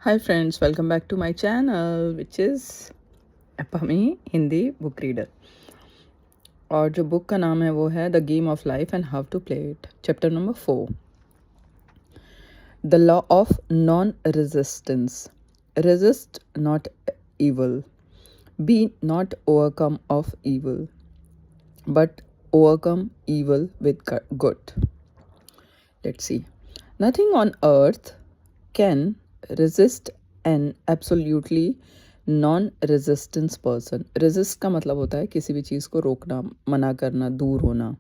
Hi friends, welcome back to my channel which is Apami Hindi Book Reader. और जो book का नाम है वो है the game of life and how to play it, chapter number 4, the law of non resistance. Resist not evil, be not overcome of evil, but overcome evil with good. Let's see. Nothing on earth can resist an absolutely non resistance person. Resist का मतलब होता है किसी भी चीज़ को रोकना, मना करना, दूर होना.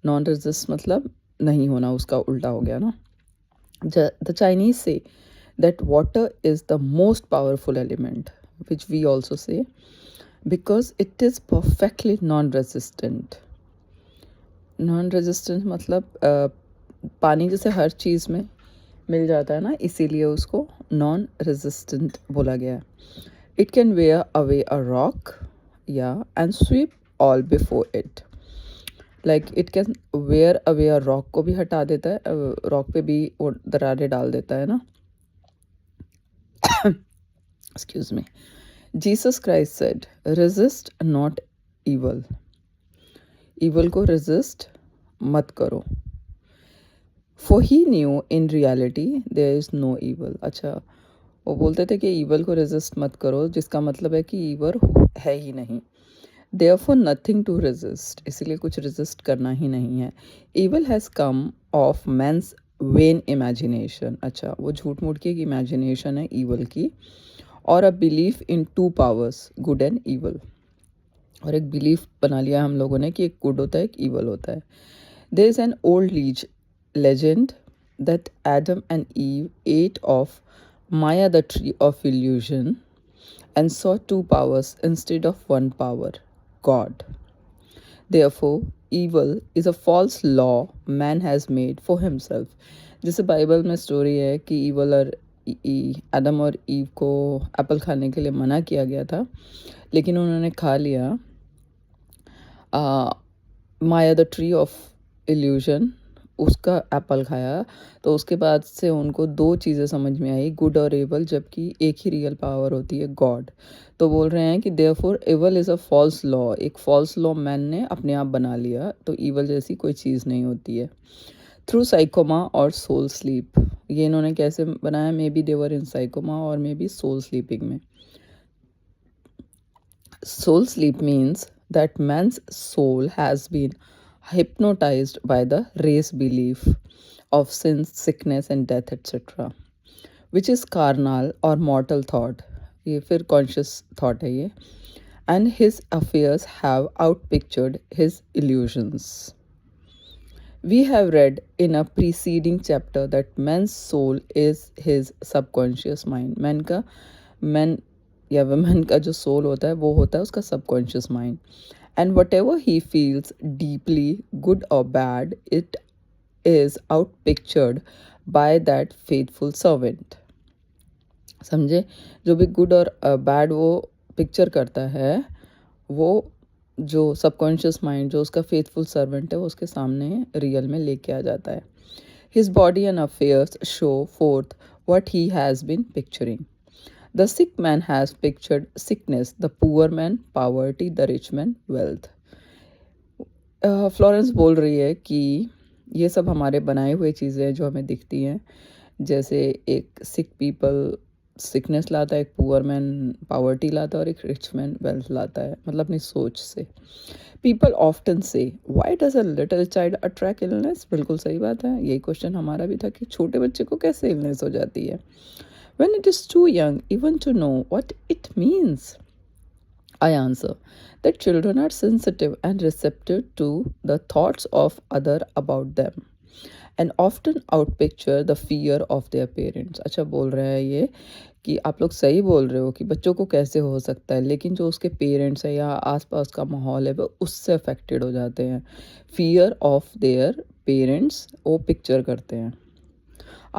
नॉन रेजिस्ट मतलब नहीं होना, उसका उल्टा हो गया ना. The Chinese say that water is the most powerful element which we also say because it is perfectly non resistant. Non resistant मतलब पानी जैसे हर चीज़ में मिल जाता है ना, इसीलिए उसको नॉन रेजिस्टेंट बोला गया है. It can wear away a rock, yeah, and sweep all before it. Like it can wear away a rock को भी हटा देता है, रॉक पे भी वो दरारें डाल देता है ना. Excuse me. Jesus Christ said, resist not evil. Evil को resist मत करो. For he knew in reality there is no evil. अच्छा, वो बोलते थे कि ईवल को रेजिस्ट मत करो, जिसका मतलब है कि ईवल है ही नहीं. देयरफॉर नथिंग टू रेजिस्ट, इसीलिए कुछ रेजिस्ट करना ही नहीं है. Evil has come of man's vain imagination. अच्छा, वो झूठ मूठ की एक इमेजिनेशन है ईवल की, और a belief in two powers, good and evil. और एक बिलीफ बना लिया हम लोगों ने कि एक गुड होता है, एक ईवल होता है. There is an old legend that Adam and Eve ate of Maya, the tree of illusion, and saw two powers instead of one power, God. Therefore, evil is a false law man has made for himself. जैसे Bible में story है कि evil और आदम और ewe को Apple खाने के लिए मना किया गया था, लेकिन उन्होंने खा लिया. माया द ट्री ऑफ इल्यूजन, उसका एप्पल खाया, तो उसके बाद से उनको दो चीज़ें समझ में आई, गुड और एवल, जबकि एक ही रियल पावर होती है, गॉड. तो बोल रहे हैं कि therefore evil is a false law. एक फॉल्स लॉ मैन ने अपने आप बना लिया, तो ईवल जैसी कोई चीज़ नहीं होती है. थ्रू साइकोमा और सोल स्लीप, ये इन्होंने कैसे बनाया? May be they were in psychic coma और मे बी सोल स्लीपिंग में. Soul sleep means that man's soul has been hypnotized by the race belief of sin, sickness and death etc, which is carnal or mortal thought. ये फिर conscious thought है ये. And his affairs have outpictured his illusions. We have read in a preceding chapter that man's soul is his subconscious mind. Man या women का जो soul होता है वो होता है उसका subconscious mind. And whatever he feels deeply, good or bad, it is outpictured by that faithful servant. समझे? जो भी गुड और बैड वो पिक्चर करता है, वो जो सबकॉन्शियस माइंड, जो उसका फेथफुल सर्वेंट है, वो उसके सामने रियल में लेके आ जाता है. His body and affairs show forth what he has been picturing. The sick man has pictured sickness, the poor man poverty, the rich man wealth. Florence बोल रही है कि ये सब हमारे बनाए हुए चीज़ें जो हमें दिखती हैं, जैसे एक सिक पीपल सिकनेस लाता है, एक पुअर मैन पावर्टी लाता है और एक रिच मैन वेल्थ लाता है, मतलब अपनी सोच से. पीपल ऑफ्टन से why does a little child attract illness. बिल्कुल सही बात है, यही क्वेश्चन हमारा भी था कि छोटे बच्चे को कैसे इलनेस हो जाती है. When it is too young even to know what it means, I answer that children are sensitive and receptive to the thoughts of other about them and often outpicture the fear of their parents. अच्छा, बोल रहे हैं ये कि आप लोग सही बोल रहे हो कि बच्चों को कैसे हो सकता है, लेकिन जो उसके पेरेंट्स है या आसपास का माहौल है वो उससे अफेक्टेड हो जाते हैं. फियर ऑफ देयर पेरेंट्स वो पिक्चर करते हैं.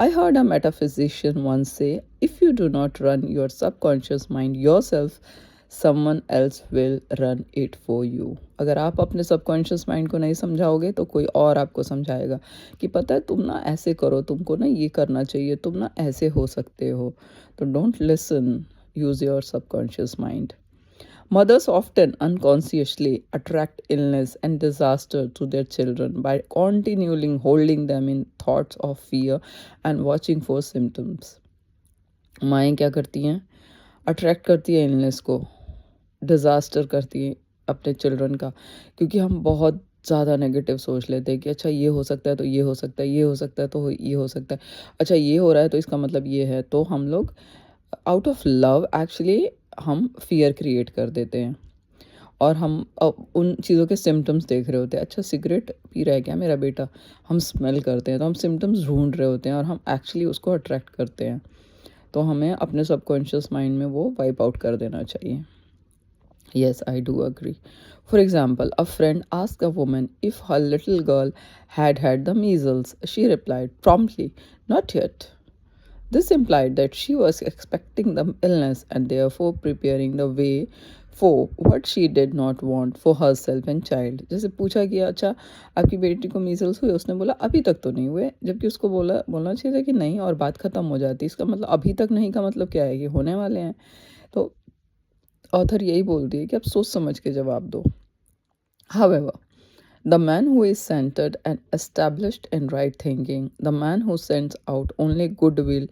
I heard a metaphysician once say, if you do not run your subconscious mind yourself, someone else will run it for you. अगर आप अपने सबकॉन्शियस माइंड को नहीं समझाओगे तो कोई और आपको समझाएगा कि पता है तुम ना ऐसे करो, तुमको ना ये करना चाहिए, तुम ना ऐसे हो सकते हो. तो don't listen, use your subconscious mind. Mothers often unconsciously attract illness and disaster to their children by continually holding them in thoughts of fear and watching for symptoms. माएँ क्या करती हैं? अट्रैक्ट करती है इलनेस को, डिज़ास्टर करती है अपने children का, क्योंकि हम बहुत ज़्यादा नेगेटिव सोच लेते हैं कि अच्छा ये हो सकता है तो ये हो सकता है, ये हो सकता है तो ये हो सकता है, अच्छा ये हो रहा है तो इसका मतलब ये है. तो हम लोग आउट ऑफ लव एक्चुअली हम फियर क्रिएट कर देते हैं और हम उन चीज़ों के सिम्टम्स देख रहे होते हैं. अच्छा सिगरेट पी रहा है क्या मेरा बेटा, हम स्मेल करते हैं तो हम सिम्टम्स ढूंढ रहे होते हैं और हम एक्चुअली उसको अट्रैक्ट करते हैं. तो हमें अपने सबकॉन्शियस माइंड में वो वाइप आउट कर देना चाहिए. Yes, I do agree. For example, a friend asked a woman if her little girl had had the measles. She replied promptly, "Not yet." This implied that she was expecting the illness and therefore preparing the way for what she did not want for herself and child. जैसे पूछा कि अच्छा आपकी बेटी को measles हुए, उसने बोला अभी तक तो नहीं हुए, जबकि उसको बोलना चाहिए था कि नहीं और बात ख़त्म हो जाती. इसका मतलब अभी तक नहीं का मतलब क्या है कि होने वाले हैं. तो ऑथर यही बोलती है कि आप सोच समझ के जवाब दो. However, the man who is centered and established in right thinking, the man who sends out only goodwill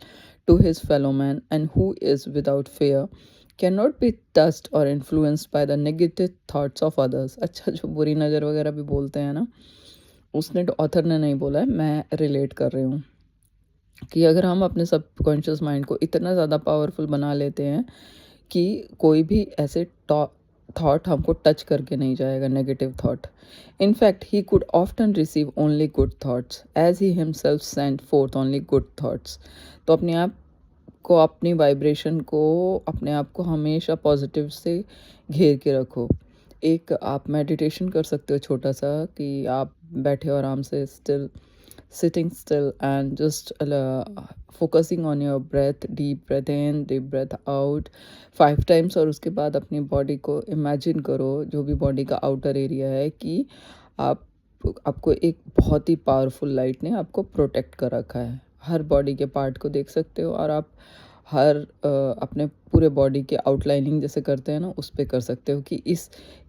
to his fellow man and who is without fear, cannot be touched or influenced by the negative thoughts of others. अच्छा जो बुरी नज़र वगैरह भी बोलते हैं ना, उसने ऑथर ने नहीं बोला है, मैं रिलेट कर रही हूँ कि अगर हम अपने सबकॉन्शियस माइंड को इतना ज़्यादा पावरफुल बना लेते हैं कि कोई भी ऐसे थॉट हमको टच करके नहीं जाएगा, negative thought. In fact, he could often receive only good thoughts, as he himself sent forth only good thoughts. तो अपने आप को, अपनी वाइब्रेशन को, अपने आप को हमेशा पॉजिटिव से घेर के रखो. एक आप मेडिटेशन कर सकते हो छोटा सा कि आप बैठे हो आराम से, sitting still and just focusing on your breath, deep breath in, deep breath out 5 times. और उसके बाद अपनी बॉडी को इमेजिन करो, जो भी बॉडी का आउटर एरिया है, कि आपको एक बहुत ही पावरफुल लाइट ने आपको प्रोटेक्ट कर रखा है. हर बॉडी के पार्ट को देख सकते हो और आप हर अपने पूरे बॉडी के आउटलाइनिंग जैसे करते हैं ना, उस पे कर सकते हो कि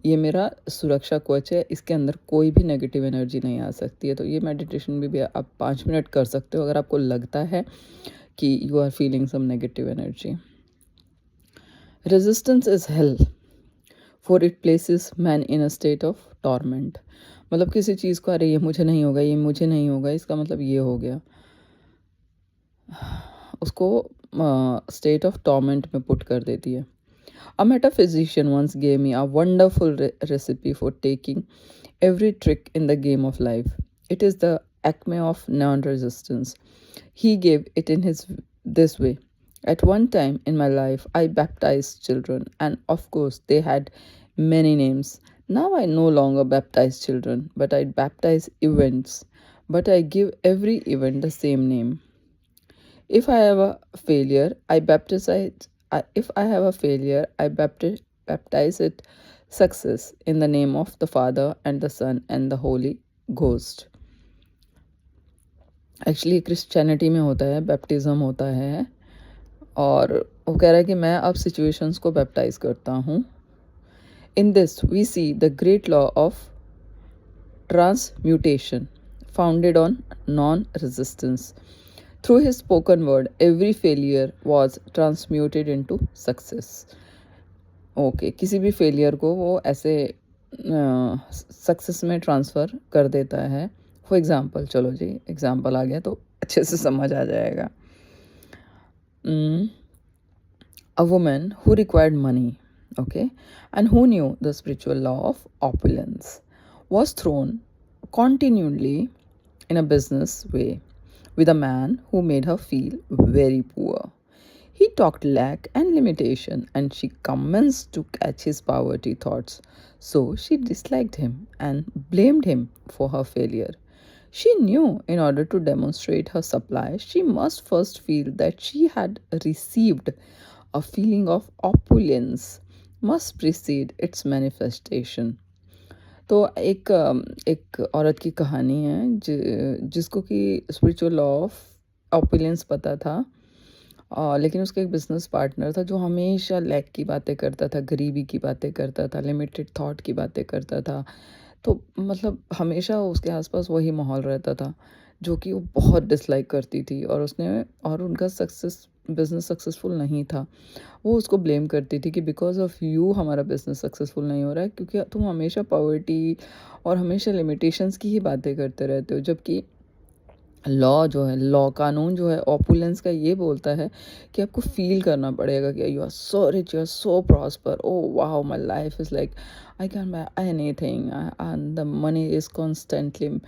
ये मेरा सुरक्षा कवच है, इसके अंदर कोई भी नेगेटिव एनर्जी नहीं आ सकती है. तो ये मेडिटेशन भी आप 5 मिनट कर सकते हो अगर आपको लगता है कि you are feeling some negative energy. Resistance is hell, for it places man in a state of torment. मतलब किसी चीज़ को अरे ये मुझे नहीं होगा, ये मुझे नहीं होगा, इसका मतलब ये हो गया, उसको स्टेट ऑफ टॉर्मेंट में पुट कर देती है. A metaphysician once gave me a wonderful recipe for taking every trick in the game of life. It is the acme of non-resistance. He gave it in this way. At one time in my life, I baptized children, and of course, they had many names. Now I no longer baptize children, but I baptize events. But I give every event the same name. If I have a failure, I baptize it. If I have a failure, I baptize it success in the name of the Father and the Son and the Holy Ghost. Actually Christianity में होता है, baptism होता है, और वो कह रहा है कि मैं अब सिचुएशंस को बैप्टाइज करता हूँ. In this we see the great law of transmutation founded on non resistance. Through his spoken word, every failure was transmuted into success. Okay किसी भी फेलियर को वो ऐसे सक्सेस में ट्रांसफ़र कर देता है. फॉर एग्ज़ाम्पल, चलो जी एग्ज़ाम्पल आ गया तो अच्छे से समझ आ जाएगा. A woman who required money, okay, and who knew the spiritual law of opulence, was thrown continually in a business way with a man who made her feel very poor. He talked lack and limitation, and she commenced to catch his poverty thoughts. So she disliked him and blamed him for her failure. She knew in order to demonstrate her supply, she must first feel that she had received a feeling of opulence. must precede its manifestation. तो एक औरत की कहानी है जिसको कि spiritual law of opulence पता था, लेकिन उसका एक बिजनेस पार्टनर था जो हमेशा लैक की बातें करता था, गरीबी की बातें करता था, लिमिटेड थॉट की बातें करता था। तो मतलब हमेशा उसके आसपास वही माहौल रहता था जो कि वो बहुत डिसलाइक करती थी, और उनका बिजनेस सक्सेसफुल नहीं था। वो उसको ब्लेम करती थी कि बिकॉज़ ऑफ यू हमारा बिज़नेस सक्सेसफुल नहीं हो रहा है, क्योंकि तुम हमेशा पॉवर्टी और हमेशा लिमिटेशंस की ही बातें करते रहते हो। जबकि लॉ कानून जो है ऑपुलेंस का ये बोलता है कि आपको फ़ील करना पड़ेगा कि you are so rich, you are so prosper, oh wow my life is like I can buy anything and the money is constantly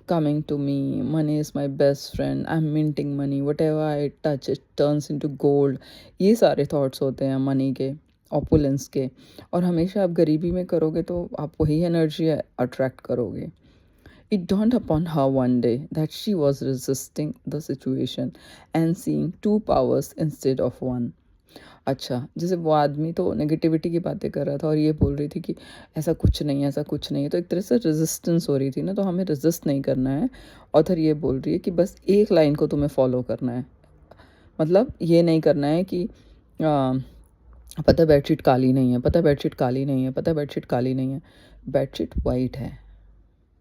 coming to me. Money is my best friend. I'm minting money. Whatever I touch, it turns into gold. ये सारे thoughts होते हैं money के, opulence के। और हमेशा आप गरीबी में करोगे तो आप वही एनर्जी अट्रैक्ट करोगे। It dawned upon her one day that she was resisting the situation and seeing two powers instead of one. अच्छा, जैसे वो आदमी तो नेगेटिविटी की बातें कर रहा था और ये बोल रही थी कि ऐसा कुछ नहीं है, ऐसा कुछ नहीं है, तो एक तरह से रेजिस्टेंस हो रही थी ना, तो हमें रेजिस्ट नहीं करना है। ऑथर ये बोल रही है कि बस एक लाइन को तुम्हें फॉलो करना है। मतलब ये नहीं करना है कि पता है बेडशीट काली नहीं है, पता है बेडशीट काली नहीं है, पता है बेडशीट काली नहीं है, बेडशीट वाइट है,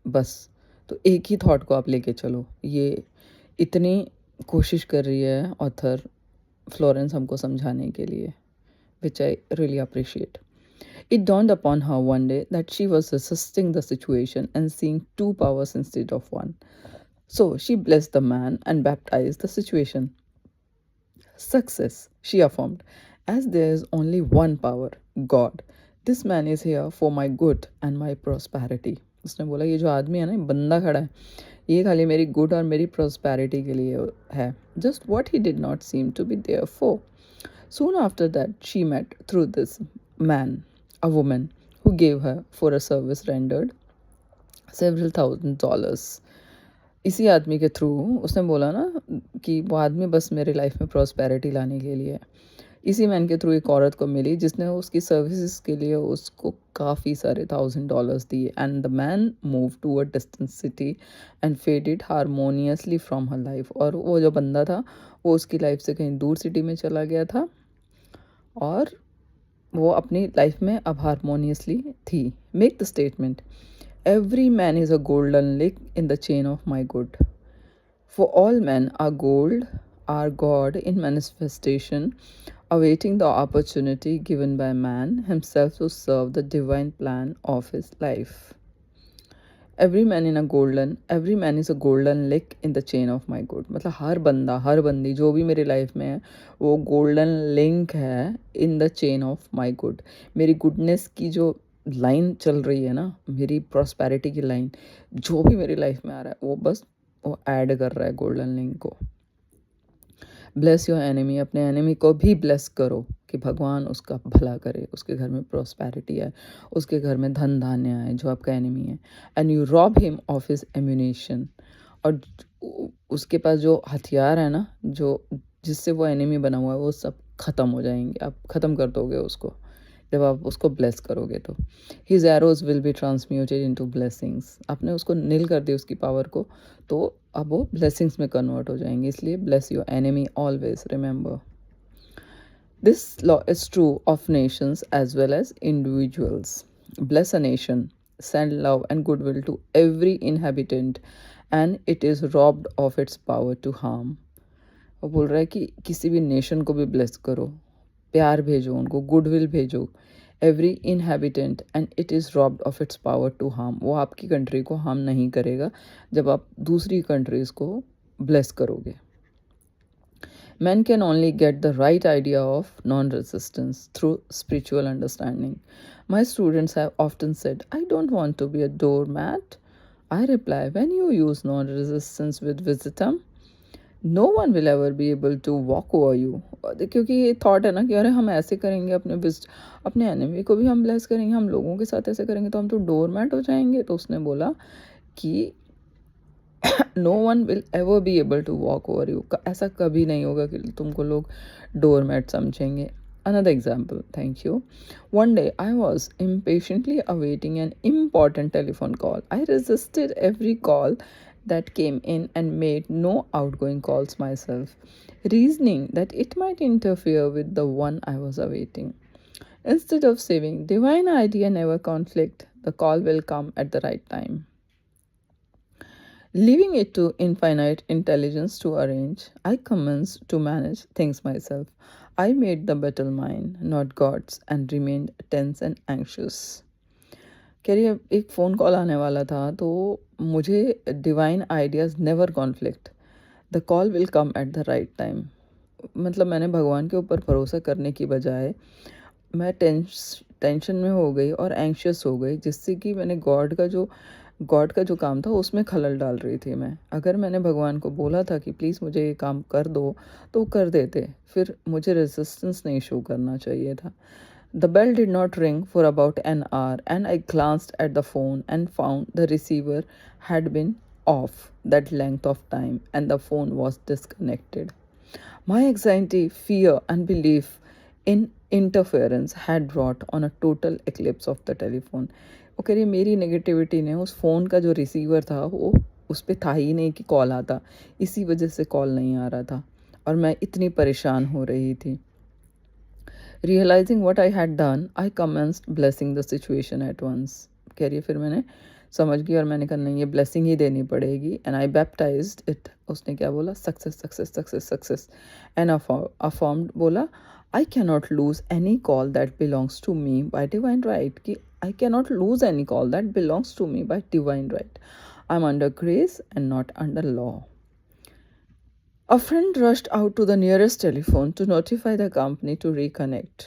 बस। तो एक ही थॉट को आप लेके चलो। ये इतनी कोशिश कर रही है ऑथर फ्लोरेंस हमको समझाने के लिए, which I really appreciate. It dawned upon her one day that she was resisting the situation and seeing two powers instead of one. So she blessed the man and baptized the situation. Success, she affirmed, as there is only one power, God. This man is here for my good and my prosperity. उसने बोला ये जो आदमी है ना, ये बंदा खड़ा है, ये खाली मेरी गुड और मेरी प्रॉस्पेरिटी के लिए है. Just what he did not seem to be there for. Soon after that, she met through this man a woman who gave her for a service rendered several $1,000. इसी आदमी के थ्रू उसने बोला ना कि वो आदमी बस मेरी लाइफ में प्रॉस्पेरिटी लाने के लिए है। इसी मैन के थ्रू एक औरत को मिली जिसने उसकी सर्विसेज के लिए उसको काफ़ी सारे $1,000 दिए, and the man move to a distant city and faded harmoniously from her life. और वो जो बंदा था वो उसकी लाइफ से कहीं दूर सिटी में चला गया था और वो अपनी लाइफ में अब हारमोनियसली थी। Make the statement, every man is a golden link in the chain of my good, for all man are gold, are god in manifestation, awaiting the opportunity given by man himself to serve the divine plan of his life. Every man is a golden link in the chain of my good. मतलब हर बंदा हर बंदी जो भी मेरी life में है वो golden link है इन the chain of my good. मेरी गुडनेस की जो लाइन चल रही है ना, मेरी प्रॉस्पेरिटी की लाइन, जो भी मेरी लाइफ में आ रहा है वो बस वो ऐड कर रहा है गोल्डन लिंक को। ब्लेस योर एनिमी, अपने एनिमी को भी ब्लेस करो कि भगवान उसका भला करे, उसके घर में प्रॉस्पेरिटी आए, उसके घर में धन धान्य आए जो आपका एनिमी है। And you rob him of his ammunition, और उसके पास जो हथियार है ना, जो जिससे वो एनिमी बना हुआ है, वो सब ख़त्म हो जाएंगे, आप ख़त्म कर दोगे उसको जब आप उसको ब्लेस करोगे। तो his arrows will be transmuted into blessings, आपने उसको नील कर दी उसकी पावर को, तो अब वो ब्लेसिंग्स में कन्वर्ट हो जाएंगे। इसलिए bless your enemy always, remember this law is true of nations as well as individuals. Bless a nation, send love and goodwill to every inhabitant, and it is robbed of its power to harm. वो बोल रहा है कि किसी भी nation को भी bless करो, प्यार भेजो उनको, गुडविल भेजो, every inhabitant, and it is robbed of its power to harm. वो आपकी कंट्री को हार्म नहीं करेगा जब आप दूसरी कंट्रीज़ को ब्लेस करोगे। Men can only get the right idea of non-resistance through spiritual understanding. My students have often said, I don't want to be a doormat. I reply, when you use non-resistance with wisdom, no one will ever be able to walk over you. क्योंकि ये thought है ना कि अरे हम ऐसे करेंगे, अपने एनिमी को भी हम ब्लेस करेंगे, हम लोगों के साथ ऐसे करेंगे तो हम तो डोरमैट हो जाएंगे। तो उसने बोला कि no one will ever be able to walk over you, ऐसा कभी नहीं होगा कि तुमको लोग डोरमैट समझेंगे। Another example, thank you. One day I was impatiently awaiting an important telephone call. I resisted every call that came in and made no outgoing calls myself, reasoning that it might interfere with the one I was awaiting. Instead of saving, divine idea never conflict, the call will come at the right time. Leaving it to infinite intelligence to arrange, I commenced to manage things myself. I made the battle mine, not God's, and remained tense and anxious. कह रही है एक phone call आने वाला था तो मुझे divine ideas never conflict, the call will come at the right time. मतलब मैंने भगवान के ऊपर भरोसा करने की बजाय मैं टेंशन में हो गई और एंग्शियस हो गई, जिससे कि मैंने गॉड का जो काम था उसमें खलल डाल रही थी मैं। अगर मैंने भगवान को बोला था कि प्लीज़ मुझे ये काम कर दो, तो वो कर देते, फिर मुझे रेजिस्टेंस नहीं शो करना चाहिए था। The bell did not ring for about an hour and I glanced at the phone and found the receiver had been off that length of time and the phone was disconnected. My anxiety, fear, and belief in interference had brought on a total eclipse of the telephone. वो कह रही है मेरी negativity ने उस phone का जो receiver था वो उस पर था ही नहीं कि कॉल आता, इसी वजह से कॉल नहीं आ रहा था और मैं इतनी परेशान हो रही थी। Realizing what I had done I commenced blessing the situation at once. कह रही है फिर मैंने समझ गई और मैंने कहा नहीं ये ब्लेसिंग ही देनी पड़ेगी, एंड आई बैप्टाइज्ड इट। उसने क्या बोला? Success success success success. And affirmed बोला I can not lose any call that belongs to me by divine right, कि I can not lose any call that belongs to me by divine right. I am under grace and not under law. A friend rushed out to the nearest telephone to notify the company to reconnect.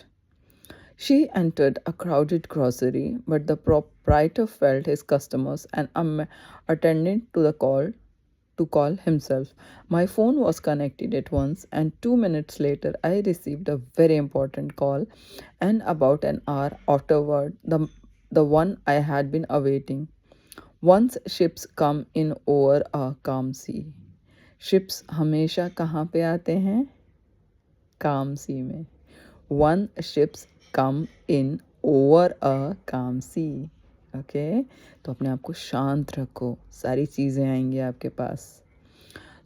She entered a crowded grocery, but the proprietor felt his customers and attended to the call to call himself. My phone was connected at once, and 2 minutes later, I received a very important call. And about an hour afterward, the one I had been awaiting. Once ships come in over a calm sea. Ships हमेशा कहाँ पे आते हैं? काम सी में। One ships come in over a काम सी। Okay, तो अपने आप को शांत रखो, सारी चीज़ें आएंगी आपके पास।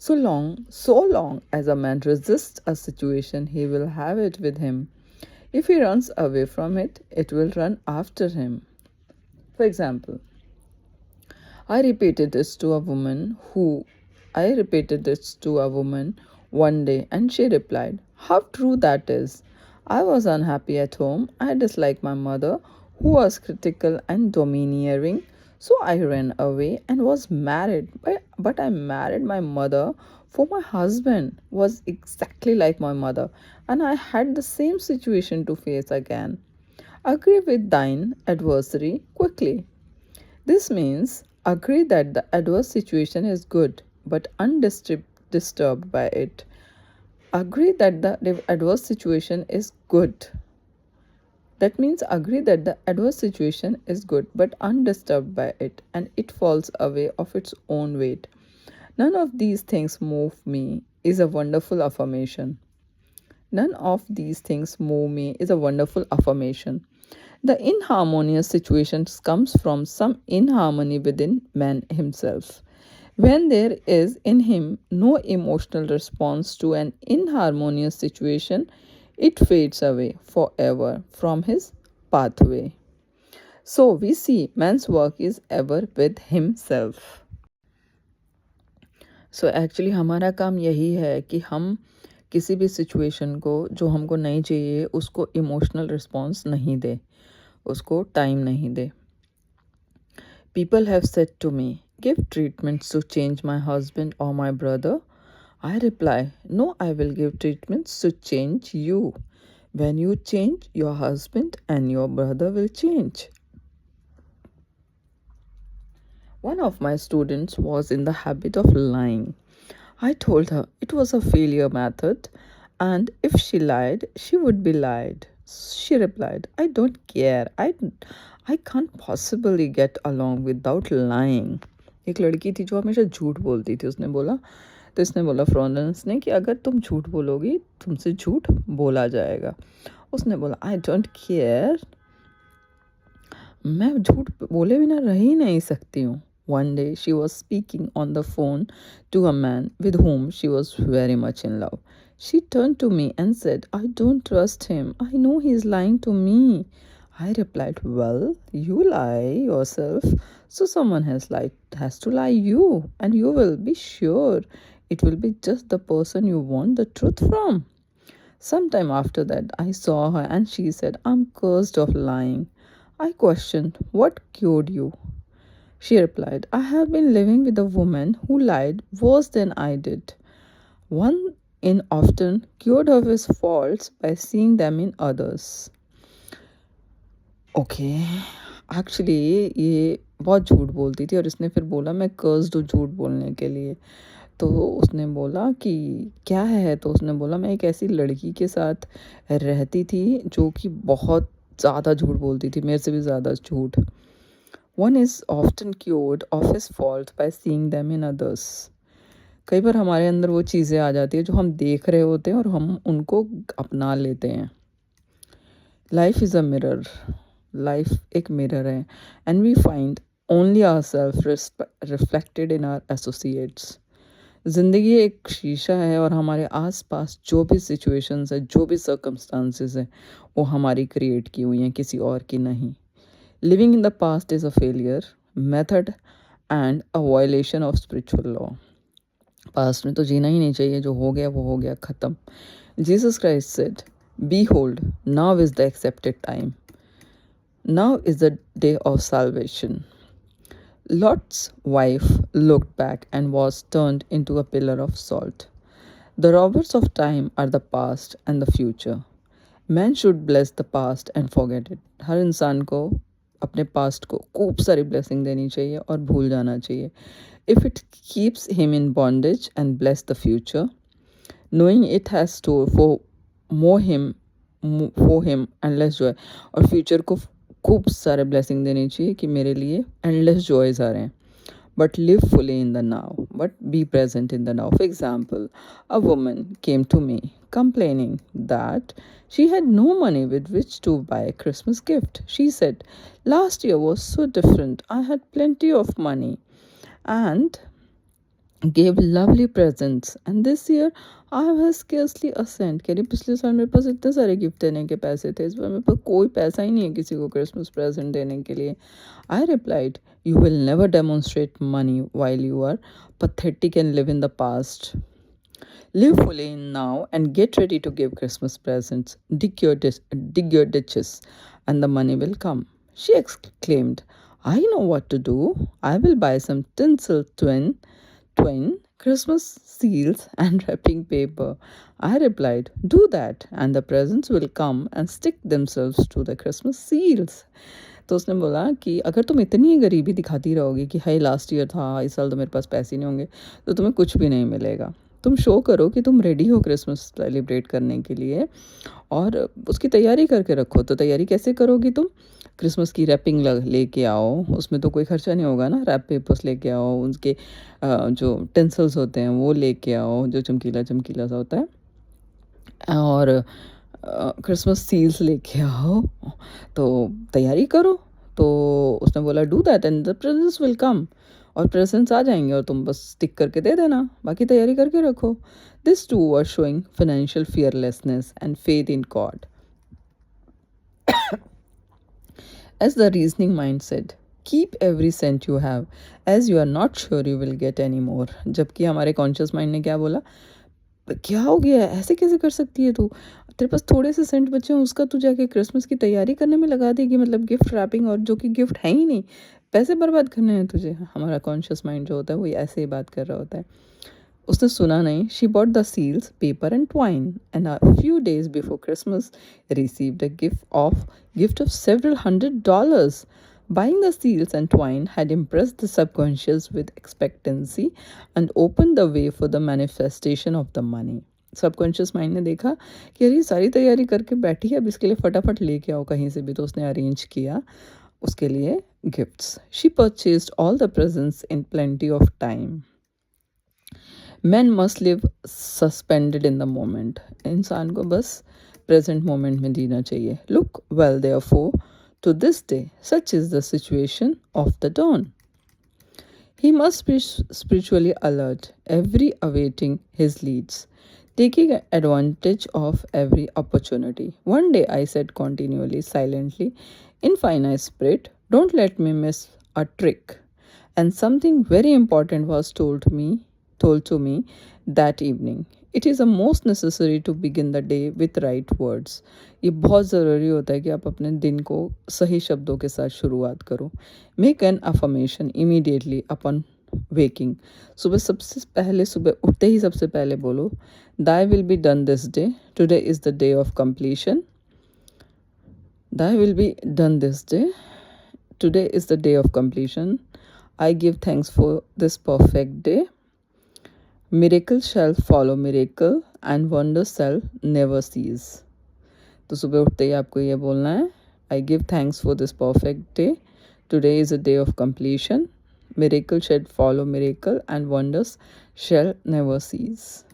So long as a man resists a situation, he will have it with him. If he runs away from it, it will run after him. For example, I repeated this to a woman one day, and she replied, how true that is. I was unhappy at home. I disliked my mother, who was critical and domineering. So I ran away and was married. But I married my mother, for my husband was exactly like my mother, and I had the same situation to face again. Agree with thine adversary quickly. This means agree that the adverse situation is good, but undisturbed by it. Agree that the adverse situation is good. That means agree that the adverse situation is good, but undisturbed by it, and it falls away of its own weight. None of these things move me is a wonderful affirmation. None of these things move me is a wonderful affirmation. The inharmonious situations comes from some inharmony within man himself. When there is in him no emotional response to an inharmonious situation, it fades away forever from his pathway. So we see man's work is ever with himself. So actually हमारा काम यही है कि हम किसी भी situation को जो हमको नहीं चाहिए उसको इमोशनल रिस्पॉन्स नहीं दे, उसको टाइम नहीं दे। People have said to me, give treatments to change my husband or my brother. I reply, no, I will give treatments to change you. When you change, your husband and your brother will change. One of my students was in the habit of lying. I told her it was a failure method, and if she lied, she would be lied. She replied, I don't care. I can't possibly get along without lying. एक लड़की थी जो हमेशा झूठ बोलती थी। उसने बोला, तो इसने बोला फ्लोरेंस ने कि अगर तुम झूठ बोलोगी तुमसे झूठ बोला जाएगा। उसने बोला आई डोंट केयर, मैं झूठ बोले बिना रह ही नहीं सकती हूँ. One day she was speaking on the phone to a man with whom she was very much in love. She turned to me and said, I don't trust him. I know he's lying to me. I replied, well, you lie yourself, so someone has to lie you, and you will be sure it will be just the person you want the truth from. Sometime after that, I saw her and she said, I'm cursed of lying. I questioned, what cured you? She replied, I have been living with a woman who lied worse than I did. One in often cured of his faults by seeing them in others. Okay, actually ये बहुत झूठ बोलती थी और इसने फिर बोला मैं कर्स्ड हूँ झूठ बोलने के लिए. तो उसने बोला कि क्या है, तो उसने बोला मैं एक ऐसी लड़की के साथ रहती थी जो कि बहुत ज़्यादा झूठ बोलती थी, मेरे से भी ज़्यादा झूठ. One is often cured of his fault by seeing them in others. कई बार हमारे अंदर वो चीज़ें आ जाती है जो हम देख रहे होते हैं और हम उनको अपना लेते हैं. Life is a mirror, life एक मिरर है, and we find only our self reflected in our associates. ज़िंदगी एक शीशा है और हमारे आसपास जो भी सिचुएशंस है, जो भी सर्कमस्टांसेस है, वो हमारी क्रिएट की हुई हैं, किसी और की नहीं. Living in the past is a failure method and a violation of spiritual law. Past में तो जीना ही नहीं चाहिए, जो हो गया वो हो गया, ख़त्म. Jesus Christ said, behold, now is the accepted time. Now is the day of salvation. Lot's wife looked back and was turned into a pillar of salt. The robbers of time are the past and the future. Man should bless the past and forget it. हर इंसान को अपने past को खूब सारी blessing देनी चाहिए और भूल जाना चाहिए. If it keeps him in bondage, and bless the future, knowing it has store for him endless joy. और फ्यूचर को खूब सारे ब्लेसिंग देनी चाहिए कि मेरे लिए एंडलेस जॉयज आ रहे हैं. But live fully in the now, but be present in the now. For example, a woman came to me complaining that she had no money with which to buy a Christmas gift. She said, last year was so different. I had plenty of money and gave lovely presents, and this year I have scarcely a cent. कह रही पिछले साल मेरे पास इतने सारे gift देने के पैसे थे, इस बार मेरे पास कोई पैसा ही नहीं है किसी को क्रिसमस प्रेजेंट देने के लिए. I replied, you will never demonstrate money while you are pathetic and live in the past. Live fully in now and get ready to give Christmas presents. Dig your ditches and the money will come. She exclaimed, I know what to do. I will buy some tinsel twin Christmas seals and wrapping paper. I replied, do that and the presents will come and stick themselves to the Christmas seals. तो उसने बोला कि अगर तुम इतनी गरीबी दिखाती रहोगी कि हाई लास्ट ईयर था, इस साल तो मेरे पास पैसे नहीं होंगे, तो तुम्हें कुछ भी नहीं मिलेगा. तुम शो करो कि तुम रेडी हो क्रिसमस सेलिब्रेट करने के लिए और उसकी तैयारी करके रखो. तो तैयारी कैसे करोगी तुम? क्रिसमस की रैपिंग लेके आओ, उसमें तो कोई खर्चा नहीं होगा ना. रैप पेपर्स लेके आओ, उनके जो टेंसल्स होते हैं वो लेके आओ जो चमकीला चमकीला सा होता है, और क्रिसमस सील्स लेके आओ. तो तैयारी करो. तो उसने बोला do that and the presents will come. और प्रेजेंट्स आ जाएंगे और तुम बस टिक करके दे देना, बाकी तैयारी करके रखो. This too are showing financial fearlessness and faith in God. As the reasoning mind said, keep every cent you have as you are not sure you will get any more. जबकि हमारे कॉन्शियस माइंड ने क्या बोला, क्या हो गया, ऐसे कैसे कर सकती है तू, तेरे पास थोड़े से सेंट बचे हैं, उसका तू जाके क्रिसमस की तैयारी करने में लगा देगी, मतलब गिफ्ट रैपिंग, और जो कि गिफ्ट है ही नहीं, पैसे बर्बाद करने हैं तुझे. हमारा कॉन्शियस माइंड जो होता है वो ऐसे ही बात कर रहा होता है. उसने सुना नहीं. She bought the seals, paper and twine, and a few days before Christmas received a gift of several $100. Buying the seals and twine had impressed the subconscious with expectancy and opened the way for the manifestation of the money. Subconscious mind ने देखा कि अरे सारी तैयारी करके बैठी है, अब इसके लिए फटाफट लेके आओ कहीं से भी. तो उसने अरेंज किया उसके लिए gifts. She purchased all the presents in plenty of time. Man must live suspended in the moment. इंसान को बस प्रेजेंट मोमेंट में जीना चाहिए. Look well therefore to this day, such is the situation of the dawn. He must be spiritually alert, every awaiting his leads, taking advantage of every opportunity. One day I said continually, silently, in finite spirit, don't let me miss a trick. And something very important was told to me that evening. It is a most necessary to begin the day with right words. ये बहुत ज़रूरी होता है कि आप अपने दिन को सही शब्दों के साथ शुरुआत करो. Make an affirmation immediately upon waking. सुबह उठते ही सबसे पहले बोलो, Thy will be done this day. Today is the day of completion. Thy will be done this day. Today is the day of completion. I give thanks for this perfect day. Miracle shall follow miracle and wonders shall never cease. तो सुबह उठते ही आपको ये बोलना है, I give thanks for this perfect day. Today is a day of completion. Miracle shall follow miracle and wonders shall never cease.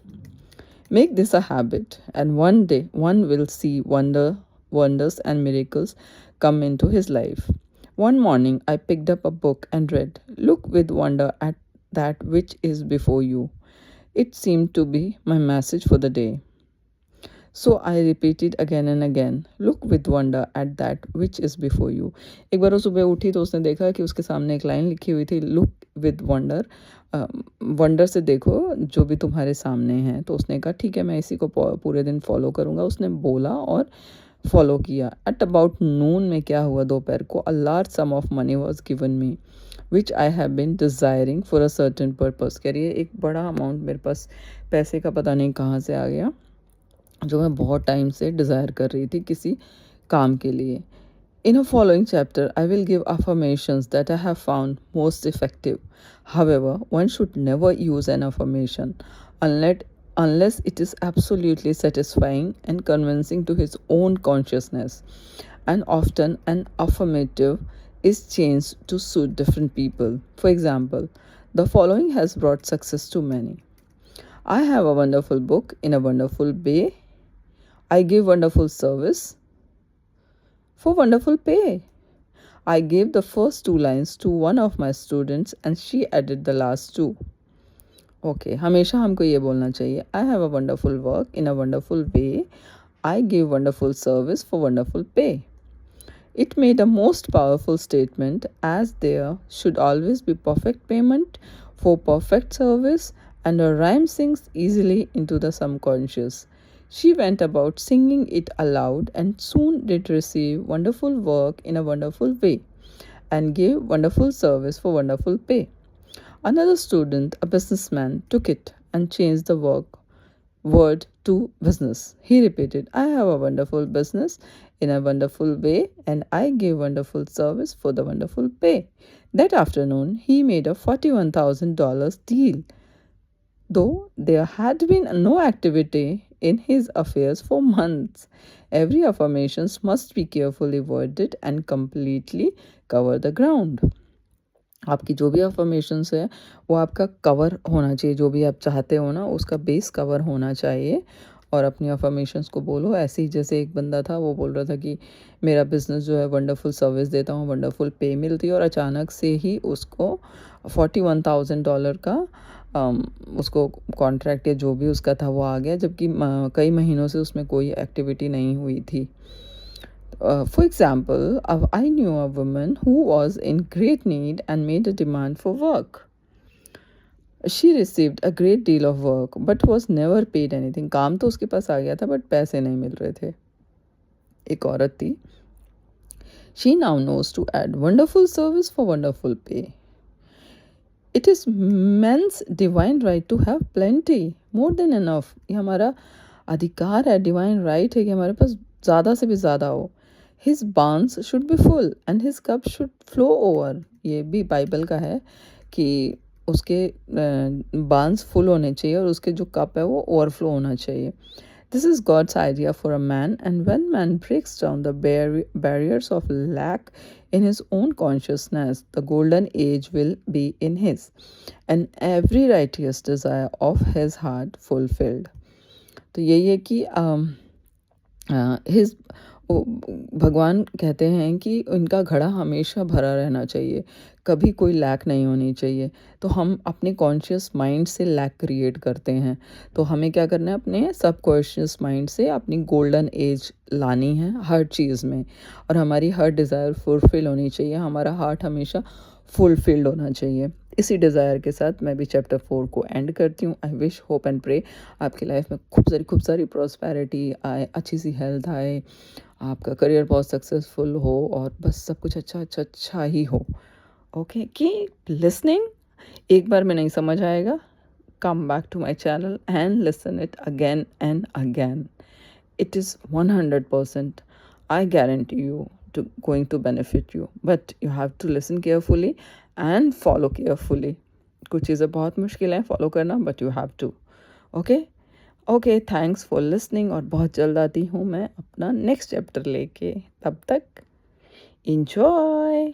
Make this a habit, and one day one will see wonders and miracles come into his life. One morning I picked up a book and read, Look with wonder at that which is before you. It seemed to be my message for the day. So I repeated again and again, look with wonder at that which is before you. एक बार वो सुबह उठी तो उसने देखा कि उसके सामने एक लाइन लिखी हुई थी, look with wonder. वंडर से देखो जो भी तुम्हारे सामने है. तो उसने कहा ठीक है, मैं इसी को पूरे दिन फॉलो करूँगा. उसने बोला और फॉलो किया. एट अबाउट नून में क्या हुआ, दोपहर को, a large some of money was given me which I have been desiring for a certain purpose. कह रही है एक बड़ा अमाउंट मेरे पास पैसे का पता नहीं कहाँ से आ गया, जो मैं बहुत टाइम से डिज़ायर कर रही थी किसी काम के लिए. In a following chapter, I will give affirmations that I have found most effective. However, one should never use an affirmation unless it is absolutely satisfying and convincing to his own consciousness. And often, an affirmative is changed to suit different people. For example, the following has brought success to many. I have a wonderful book in a wonderful way. I give wonderful service for wonderful pay. I gave the first two lines to one of my students and she added the last two. Okay, हमेशा हमको ये बोलना चाहिए, I have a wonderful work in a wonderful way. I give wonderful service for wonderful pay. It made a most powerful statement, as there should always be perfect payment for perfect service, and a rhyme sinks easily into the subconscious. She went about singing it aloud and soon did receive wonderful work in a wonderful way and gave wonderful service for wonderful pay. Another student, a businessman, took it and changed the word to business. He repeated, I have a wonderful business in a wonderful way and I give wonderful service for the wonderful pay. That afternoon, he made a $41,000 deal. Though there had been no activity in his affairs for months. Every affirmation must be carefully worded and completely cover the ground. आपकी जो भी affirmations है वो आपका cover होना चाहिए, जो भी आप चाहते हो ना उसका बेस कवर होना चाहिए. और अपनी अफर्मेशंस को बोलो ऐसे ही जैसे एक बंदा था वो बोल रहा था कि मेरा बिज़नेस जो है वंडरफुल सर्विस देता हूँ, वंडरफुल पे मिलती है, और अचानक से ही उसको $41,000 का उसको कॉन्ट्रैक्ट या जो भी उसका था वो आ गया, जबकि कई महीनों से उसमें कोई एक्टिविटी नहीं हुई थी. For example, I knew a woman who was in great need and made a demand for work. She received a great deal of work but was never paid anything. काम तो उसके पास आ गया था बट पैसे नहीं मिल रहे थे. एक औरत थी. She now knows to add wonderful service for wonderful pay. It is man's divine right to have plenty, more than enough. ये हमारा अधिकार है, डिवाइन राइट है कि हमारे पास ज़्यादा से भी ज़्यादा हो. His barns should be full and his cup should flow over. ये भी बाइबल का है कि उसके बार्न्स फुल होने चाहिए और उसके जो कप है वो ओवरफ्लो होना चाहिए. This is God's idea for a man, and when man breaks down the barriers of lack in his own consciousness, the golden age will be in his, and every righteous desire of his heart fulfilled. तो यही है कि his भगवान कहते हैं कि उनका घड़ा हमेशा भरा रहना चाहिए, कभी कोई लैक नहीं होनी चाहिए। तो हम अपने कॉन्शियस माइंड से लैक क्रिएट करते हैं। तो हमें क्या करना है, अपने सबकॉन्शियस माइंड से अपनी गोल्डन एज लानी है हर चीज़ में, और हमारी हर डिज़ायर फुलफ़िल होनी चाहिए, हमारा हार्ट हमेशा फुलफ़िल्ड होना चाहिए। इसी डिज़ायर के साथ मैं भी चैप्टर 4 को एंड करती हूँ। I wish, hope and pray आपकी लाइफ में खूब सारी प्रॉस्पेरिटी आए, अच्छी सी हेल्थ आए, आपका करियर बहुत सक्सेसफुल हो, और बस सब कुछ अच्छा ही हो। Okay, keep listening. एक बार में नहीं समझ आएगा, come back to my channel and listen it again and again. It is 100%, I guarantee you, to going to benefit you, but you have to listen carefully and follow carefully. कुछ चीज़ें बहुत मुश्किल है फॉलो करना, but you have to. Okay, okay, thanks for listening, और बहुत जल्द आती हूँ मैं अपना नेक्स्ट चैप्टर लेके। तब तक enjoy.